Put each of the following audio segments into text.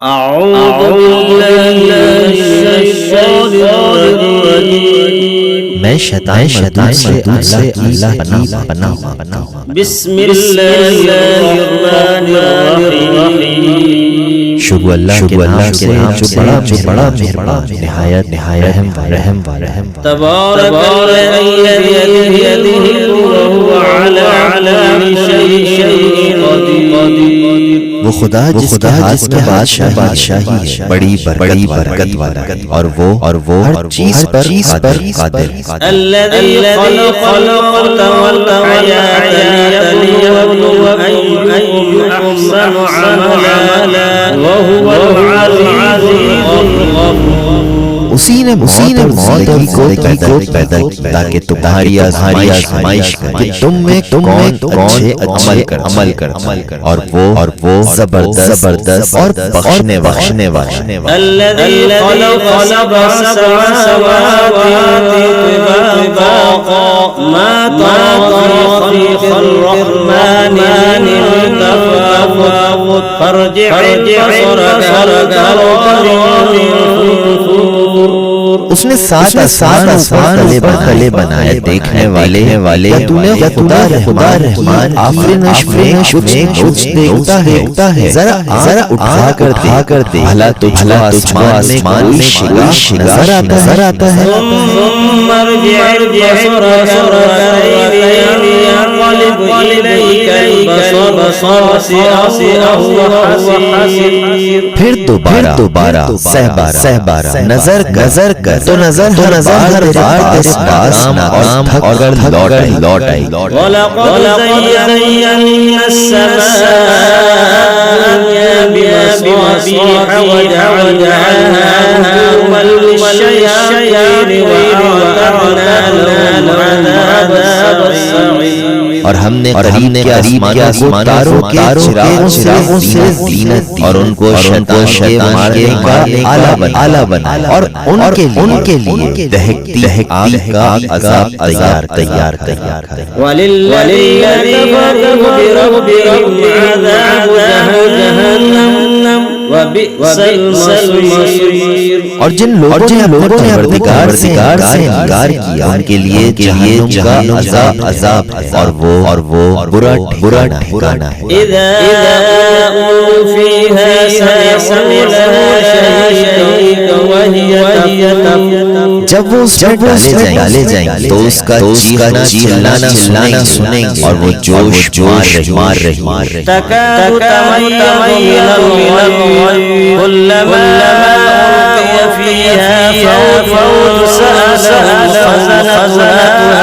أعوذ بالله من الشيطان الرجيم میں شیطان سے اللہ کی پناہ مانگتا ہوں۔ بسم اللہ الرحمن الرحیم۔ شروع اللہ کے نام سے جو بڑا مہربان نہایت رحم والا۔ تبارک الذی بیدہ الملک وهو علی كل شیء قدیر۔ وہ خدا جس کے ہاتھ میں بادشاہی ہے، بڑی برکت والا، اور وہ ہر چیز پر قادر۔ الذي خلق الموت والحياة ليبلوكم أيكم أحسن عملا وهو العزيز الغفور۔ اسی نے موت اور زندگی کو پیدا کیا تاکہ تمہاری آزمائش کہ تم میں کون اچھے عمل کر، اور وہ زبردست اور بخشنے والا۔ الذي خلق سبع سماوات طباقا ما ترى في خلق الرحمن من تفاوت فارجع البصر هل ترى من فطور۔ اس نے سات آسمان تلے بنائے، دیکھنے والے کیا خدا رحمان آفرینش میں کچھ دیکھتا ہے؟ ذرا اٹھا کر دے، بھلا تجھے آسمان میں نظر آتا ہے؟ ثم ارجع البصر كرتين ينقلب إليك البصر خاسئا وهو حسير۔ پھر دوبارہ سہبارہ نظر کر تو نظر ہر بار تیرے پاس ناکام اور لوٹ آئی۔ وَلَقَدْ زَيَّنَّا السَّمَاءَ بِمَصَابِيحَ وَجَعَلْنَاهَا رُجُومًا لِلشَّيَاطِينِ وَأَعْتَدْنَا لَهُمْ عَذَابَ السَّعِيرِ۔ اور ہم نے قریب کے آسمان تاروں کے چراغوں سے زینت دی، اور ان کو شیطان کے آلہ بنا، اور ان کے لیے دہکتی آگ کا عذاب تیار کیا۔ وَلِلَّذِينَ كَفَرُوا بِرَبِّهِمْ عَذَابُ جَهَنَّمَ وَبِئْسَ الْمَصِيرُ۔ اور جن لوگوں نے اپنے پروردگار سے انکار کیا، ان کے لیے جہنم کا عذاب ہے، اور وہ برا ٹھکانہ ہے۔ إِذَا أُلْقُوا فِيهَا سَمِعُوا لَهَا شَهِيقًا وَهِيَ تَفُورُ۔ جب وہ اس میں ڈالے جائیں گے تو اس کا چیخنا چلانا سنیں گے، اور وہ جوش مار رہی۔ تَكَادُ تَمَيَّزُ مِنَ الْغَيْظِ كُلَّمَا أُلْقِيَ فِيهَا فَوْجٌ سَأَلَهُمْ خَزَنَتُهَا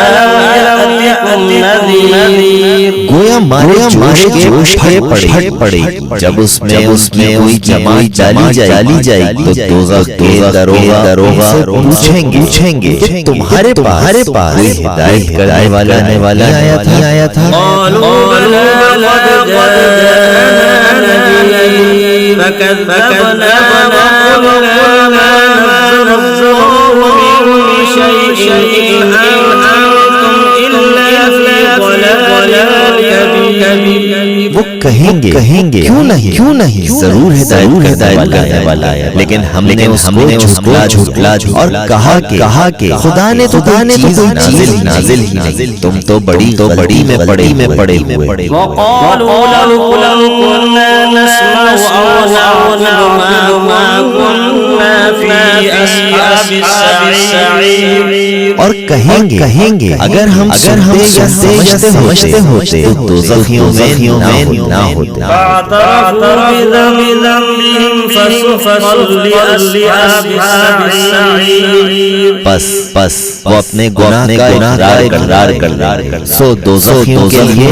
أَلَمْ يَأْتِكُمْ نَذِيرٌ۔ گویا مارے جوش پھٹ پڑے گی جب اس میں کوئی جماعت ڈالی جائے گی، تو دوزخ کے دروغہ پوچھیں گے کہ تمہارے پاس کوئی ہدایت کرنے والا نہیں آیا تھا؟ قالوا بلى قد جاءنا نذير فكذبنا وقلنا ما نزل الله من شيء إن أنتم إلا في ضلال كبير۔ وہ کہیں گے کیوں نہیں ضرور ہدایت کرنے والا ہے، لیکن ہم نے اس کو جھٹلا اور کہا کہ خدا نے تو چیز نازل ہی نہیں، تم تو بڑی میں پڑے ہوئے۔ وقالوا لو كنا نسمع أو نعقل ما كنا في أصحاب السعير۔ اور کہیں گے اگر ہم سنتے یا سمجھتے ہوتے تو دوزخیوں میں نہ ہوتے۔ فاعترفوا بذنبهم فسحقا لأصحاب السعير۔ بس وہ اپنے گناہ کا اقرار کر سو دوزخیوں کے لیے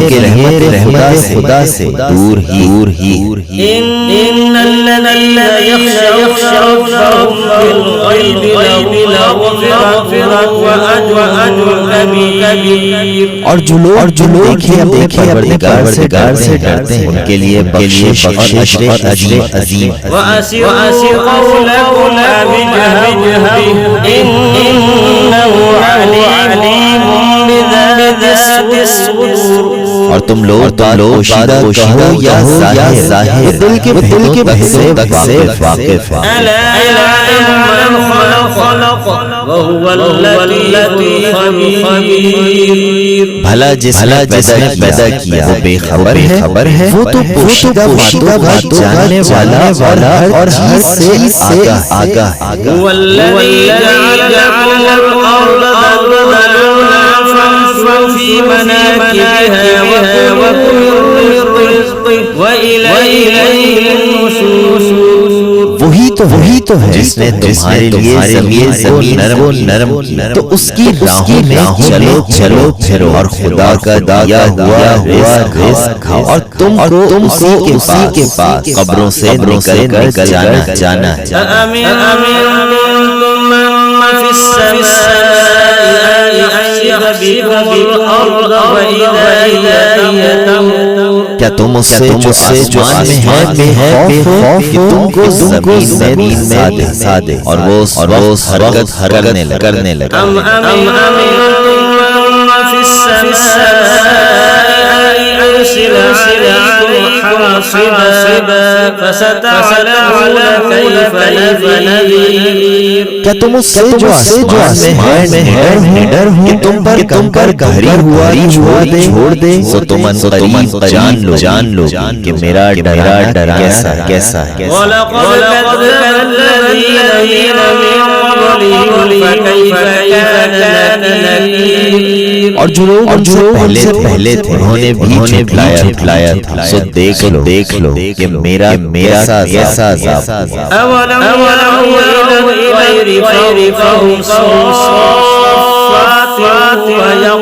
رحمت خدا سے دور ہی۔ إن الذين يخشون ربهم بالغيب لهم مغفرة وأجر كبير۔ اور جو لوگ دیکھے اپنے پروردگار سے ڈرتے ہیں، ان کے لیے بخشش اور اجر عظیم ہے۔ وأسروا قولكم بجهر إنه عليم بذات الصدور۔ اور تم لوگ پوشیدہ کہو یا ظاہر دل کے تک سے واقف ہے ألا يعلم من خلق وهو اللطيف الخبير بھلا جس نے پیدا کیا وہ بے خبر ہے وہ تو پوشیدہ باتوں کا جاننے والا اور ہر چیز سے آگاہ هو الذي جعل لكم الأرض ذلولا فامشوا في مناكبها وكلوا من رزقه وإليه النشور وہی تو ہے جس نے تمہارے لیے زمین کو نرم کیا تو اس کی راہوں میں چلو پھرو اور خدا کا دیا ہوا رزق کھاؤ اور تم کو اسی کے پاس قبروں سے نکل کر جانا ہے أأمنتم من في السماء أن يخسف بكم الأرض وإذا هي تمور کیا تم اس سے جو آسمان میں ہے بے خوف کہ تم کو زمین میں سادے اور وہ حرکت کرنے لگا أم أمنتم من في السماء أن يرسل عليكم حاصبا فستعلمون كيف نذير کیا تم اس سے جو آسمان میں ہے ڈر ہو کہ تم پر گھری ہوا چھوڑ دے تو تم قریب جان لو کہ میرا ڈرا کیسا ہے وَلَقَدْ كَذَّبَ الَّذِينَ مِن قَبْلِهِمْ فَكَيْفَ كَانَ نَكِيرِ اور جو لوگ پہلے تھے انہوں نے بھی جھٹلایا تھا سو دیکھ لو کہ میرا کیسا عذاب أَوَلَمْ يَرَوْا إِلَى الطَّيْرِ فَوْقَهُمْ صَافَّاتٍ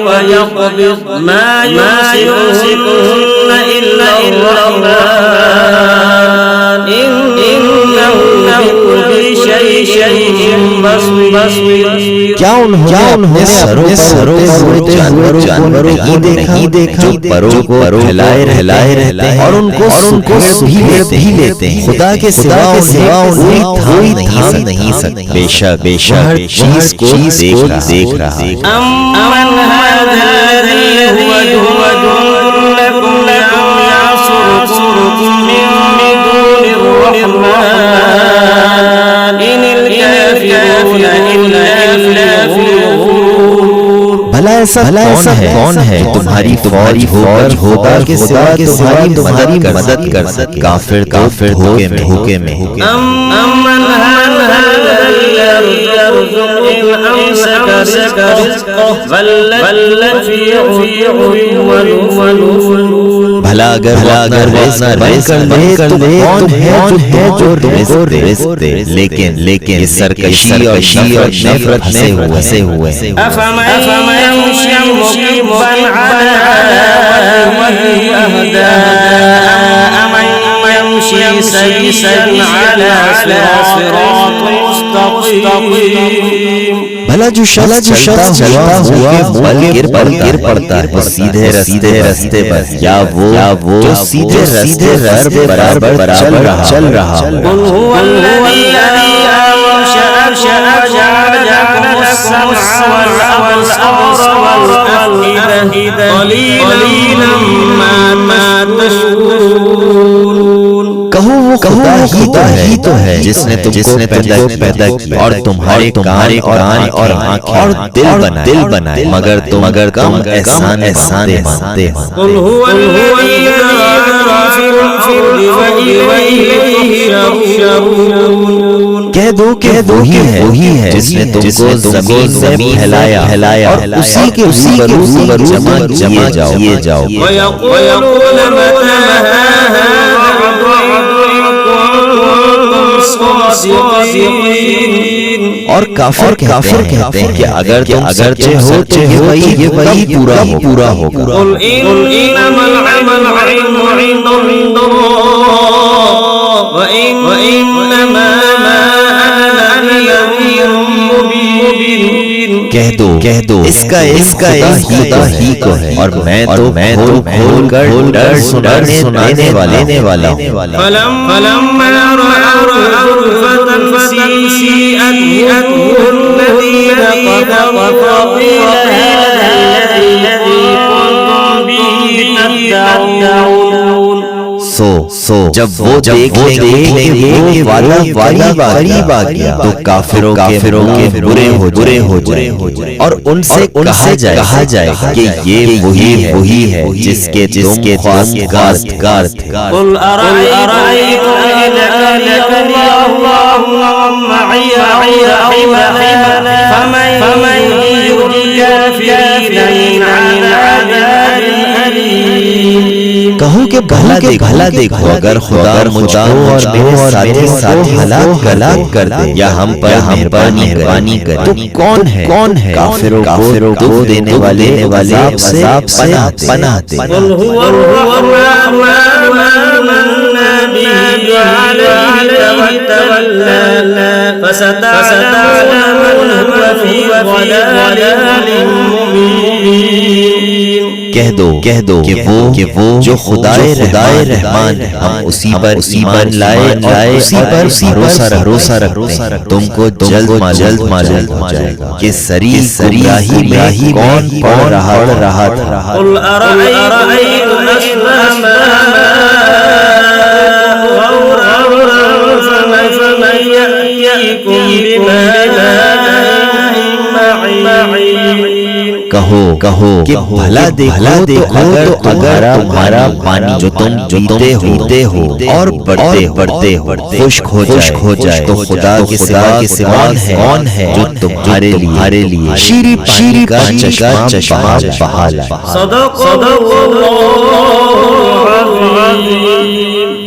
وَيَقْبِضْنَ مَا يُمْسِكُهُنَّ إِلَّا الرَّحْمَنُ إِنَّهُ بِكُلِّ شَيْءٍ بَصِيرٌ کیا انہوں نے سروں جانور نہیں دیکھا جو پروں کو ہلائے رہتے ہیں اور ان کو بھی لیتے ہیں خدا کے سوا انہیں کوئی تھام نہیں سکتا بے شک ہر چیز کو دیکھ رہا ہے أَمَّنْ هَذَا الَّذِي هُوَ جُندٌ لَكُمْ يَنصُرُكُم مِّن دُونِ الرَّحْمَنِ إِنِ الْكَافِرُونَ إِلَّا فِي غُرُورٍ بھلا ایسا کون ہے تمہاری فوج ہوگا کہ سوا تمہاری مدد کر سکے کافر دھوکے میں أَمَّنْ هَذَا الَّذِي يَرْزُقُ إِنْ أَمْسَكَ رِزْقَهُ بَل فِي عُتُوٍّ وَنُفُورٍ بھلا اگر رزق کر دے کون ہے جو رزق دے لیکن یہ سرکشی اور نفرت سے ہوئے أَفَمَن يَمْشِي مُكِبًّا عَلَى وَجْهِهِ أَهْدَىٰ أَمَّن يَمْشِي سَوِيًّا عَلَى صِرَاطٍ مُّسْتَقِيمٍ بھلا جو شخص چلتا ہوا گر پڑتا ہے وہ سیدھے رستے پر یا وہ جو سیدھے رستے برابر چل رہا قل هو الذي أنشأ وجعل لكم السمع والأبصار والأفئدة قليلا ما تشكرون کہو وہ خدا ہی تو ہے جس نے تم کو پیدا کیا اور تمہارے کان اور آنکھیں اور دل بنائے مگر کم احسان مانتے ہو قل هو الذي ذرأكم في الأرض وإليه تحشرون کہہ دو وہی ہے جس نے تم کو زمین میں پھیلایا اور اسی کے روبرو جمع کیے جاؤ ويقولون متى هذا اور کافر کہتے ہیں کہ اگر تم سچے ہو تو یہ وہی پورا ہوگا قل إنما العلم عند الله وإنما أنا نذير مبين کہہ دو اس کا خدا ہی کو ہے اور میں تو کھول کر ڈر سنانے والا ہوں فلما رأوا سيئت الذين كفروا وقيل هذا الذي كنتم به يدعون سو جب وہ دیکھ لیں گے کہ وہ وعدہ قریب آ گیا تو کافروں کے برے ہو جائیں اور ان سے کہا جائے کہ یہ وہی ہے جس کے خواستگار تھے۔ قل أرأيتم إن آلنا الله معي فمن يجير الكافرين من عذاب أليم۔ کہو کہ بھلا دیکھو اگر خدا مجھ کو اور میرے ساتھی ہلاک کر دے یا ہم پر مہربانی کرے تو کون ہے کافروں کو دکھ دینے والے عذاب سے پناہ دے۔ قل هو الرحمن آمنا به عليه توكلنا فستعلمون من في ضلال مبين۔ کہہ دو کہ وہ جو خدائے رحمان ہے ہم اسی پر ایمان لائے اور اسی پر بھروسہ رکھتے ہیں تم کو جلد معلوم ہو جائے گا کہ سری گمراہی کون پڑ رہا تھا۔ قل أرأيتم أسلم غورا فمن يأتيكم بماء معين۔ کہو کہ بھلا دیکھو اگر تمہارا پانی جو تم پیتے ہو اور بڑھتے ہو خشک ہو جائے تو خدا کے سوا کون ہے جو تمہارے لیے شیری کا چشمہ بہا لائے۔ صدق اللہ العظیم۔